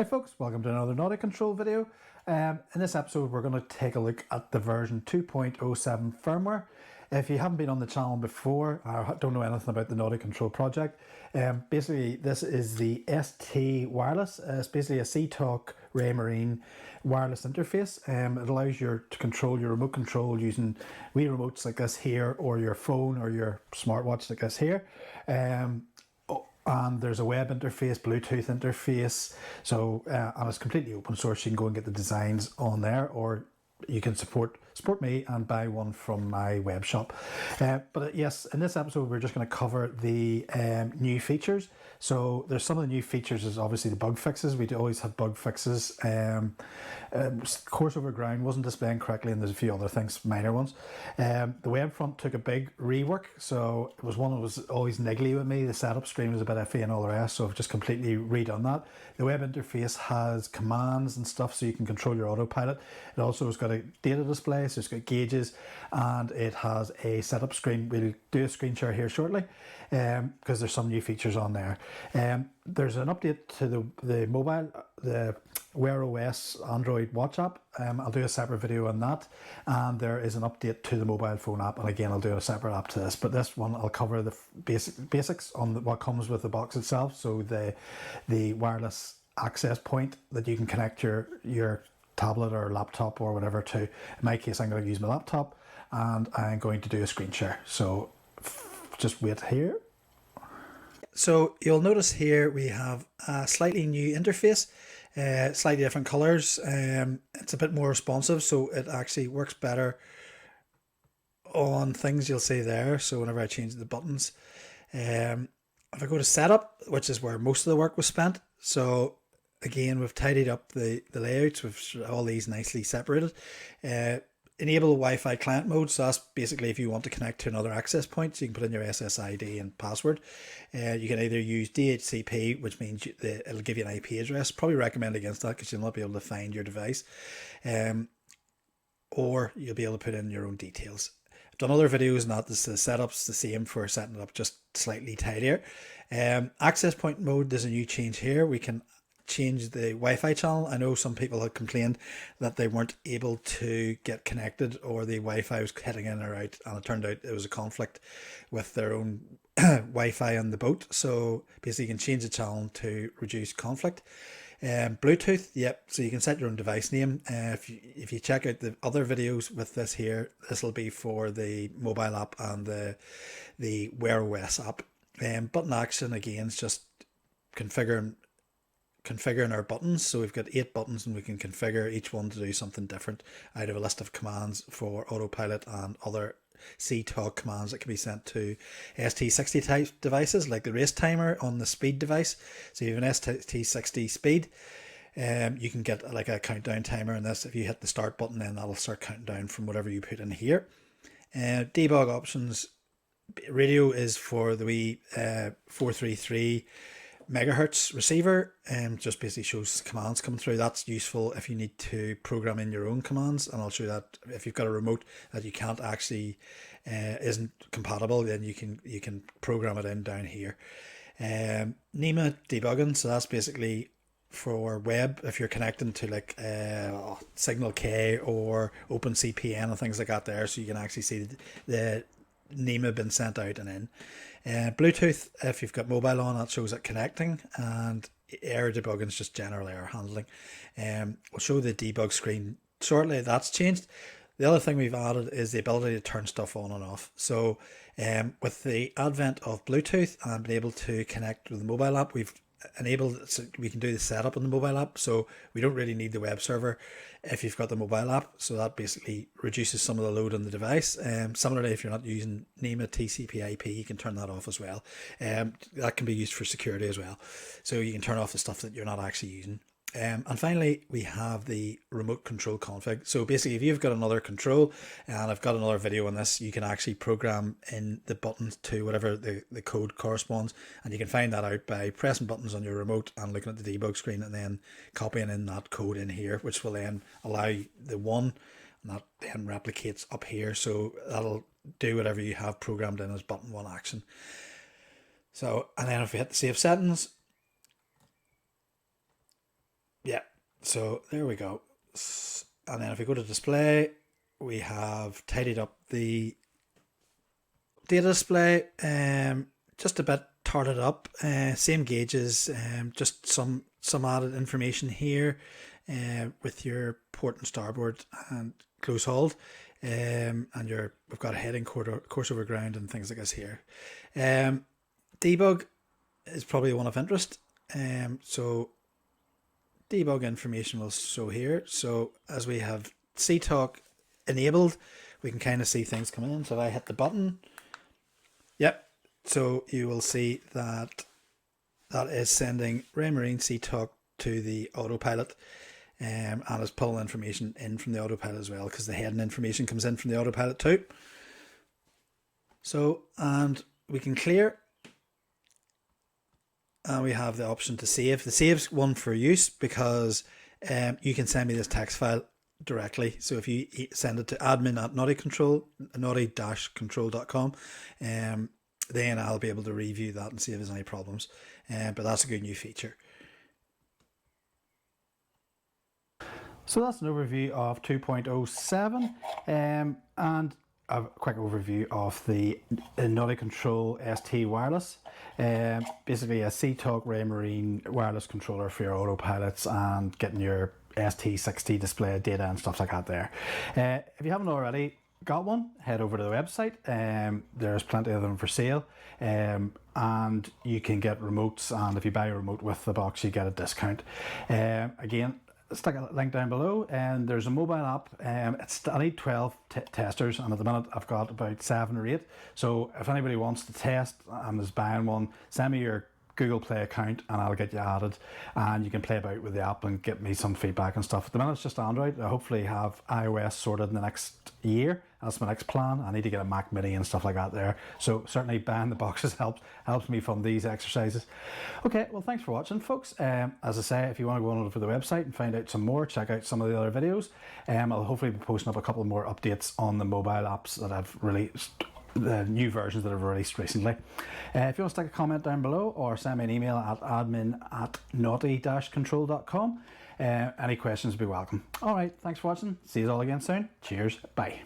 Hi folks, welcome to another Nauti-Control video. In this episode we're going to take a look at the version 2.07 firmware. If you haven't been on the channel before or don't know anything about the Nauti-Control project, basically this is the ST Wireless. It's basically a Seatalk Raymarine wireless interface. It allows you to control your remote control using Wii remotes like this here, or your phone or your smartwatch like this here. And there's a web interface, Bluetooth interface, so and it's completely open source. You can go and get the designs on there, or you can support me and buy one from my web shop. Yes, in this episode we're just going to cover the new features. So there's some of the new features is obviously the bug fixes. We always have bug fixes. Course over ground wasn't displaying correctly, and there's a few other things, minor ones. The web front took a big rework, so it was one that was always niggly with me. The setup screen was a bit iffy and all the rest, so I've just completely redone that. The web interface has commands and stuff, so you can control your autopilot. It also has got a data display, so it's got gauges, and it has a setup screen. We'll do a screen share here shortly, because there's some new features on there. There's an update to the mobile, the Wear OS Android watch app. I'll do a separate video on that, and there is an update to the mobile phone app, and again I'll do a separate app to this, but this one I'll cover the basics on what comes with the box itself. So the wireless access point that you can connect your tablet or laptop or whatever to. In my case I'm going to use my laptop, and I'm going to do a screen share, so just wait here. So you'll notice here we have a slightly new interface, slightly different colors. It's a bit more responsive, so it actually works better on things you'll see there. So whenever I change the buttons, if I go to setup, which is where most of the work was spent, so again we've tidied up the layouts with all these nicely separated. Enable Wi-Fi client mode, so that's basically if you want to connect to another access point, so you can put in your SSID and password. You can either use DHCP, which means it'll give you an IP address. Probably recommend against that because you'll not be able to find your device, or you'll be able to put in your own details. I've done other videos on that. The setup's the same for setting it up, just slightly tidier. Access point mode, there's a new change here. We can change the Wi-Fi channel. I know some people had complained that they weren't able to get connected, or the Wi-Fi was heading in or out, and it turned out it was a conflict with their own Wi-Fi on the boat. So basically you can change the channel to reduce conflict. Bluetooth, yep, so you can set your own device name. If you check out the other videos with this here, this will be for the mobile app and the Wear OS app. Button action, again, is just configuring our buttons. So we've got 8 buttons, and we can configure each one to do something different out of a list of commands for Autopilot and other Seatalk commands that can be sent to ST60 type devices, like the race timer on the speed device. So you have an ST60 speed, you can get like a countdown timer, and this, if you hit the start button, then that'll start counting down from whatever you put in here. Debug options, radio is for the wee 433 megahertz receiver, just basically shows commands coming through. That's useful if you need to program in your own commands, and I'll show you that if you've got a remote that you can't actually isn't compatible, then you can program it in down here. NEMA debugging, so that's basically for web, if you're connecting to like Signal K or OpenCPN and things like that there, so you can actually see the NEMA been sent out and in. Bluetooth, if you've got mobile on, that shows it connecting, and error debugging is just general error handling. We'll show the debug screen shortly. That's changed. The other thing we've added is the ability to turn stuff on and off. So with the advent of Bluetooth and being able to connect with the mobile app, we've enabled, so we can do the setup on the mobile app, so we don't really need the web server if you've got the mobile app. So that basically reduces some of the load on the device. Similarly, if you're not using NEMA TCP IP, you can turn that off as well. That can be used for security as well, so you can turn off the stuff that you're not actually using. And finally, we have the remote control config. So basically, if you've got another control, and I've got another video on this, you can actually program in the buttons to whatever the code corresponds, and you can find that out by pressing buttons on your remote and looking at the debug screen, and then copying in that code in here, which will then allow the one, and that then replicates up here. So that'll do whatever you have programmed in as button 1 action. So, and then if we hit the save settings, So there we go. And then if we go to display, we have tidied up the data display, just a bit tarted up, same gauges, just some added information here with your port and starboard and close hold, and we've got a heading, course over ground and things like this here. Debug is probably one of interest, so debug information will show here. So as we have Seatalk enabled, we can kind of see things coming in. So if I hit the button, yep, so you will see that that is sending Raymarine Seatalk to the Autopilot, and is pulling information in from the Autopilot as well, because the heading information comes in from the Autopilot too. So, and we can clear, and we have the option to save. The save's one for use because you can send me this text file directly. So if you send it to admin@Nauti-Control, nauti-control.com, then I'll be able to review that and see if there's any problems. But that's a good new feature. So that's an overview of 2.07, and a quick overview of the Nauti-Control ST Wireless. Basically a Seatalk Raymarine wireless controller for your autopilots and getting your ST60 display data and stuff like that there. If you haven't already got one, head over to the website. There's plenty of them for sale, and you can get remotes, and if you buy a remote with the box you get a discount. Again, stick a link down below, and there's a mobile app. I need 12 testers, and at the minute I've got about 7 or 8. So if anybody wants to test and is buying one, send me your Google Play account and I'll get you added, and you can play about with the app and get me some feedback and stuff. At the minute it's just Android. I hopefully have iOS sorted in the next year. That's my next plan. I need to get a Mac Mini and stuff like that there. So certainly buying the boxes helps me fund these exercises. Okay, well thanks for watching, folks. As I say, if you want to go on over to the website and find out some more, check out some of the other videos. I'll hopefully be posting up a couple more updates on the mobile apps that I've released, the new versions that I've released recently. If you want to stick a comment down below or send me an email at admin@nauti-control.com, any questions would be welcome. Alright, thanks for watching. See you all again soon. Cheers. Bye.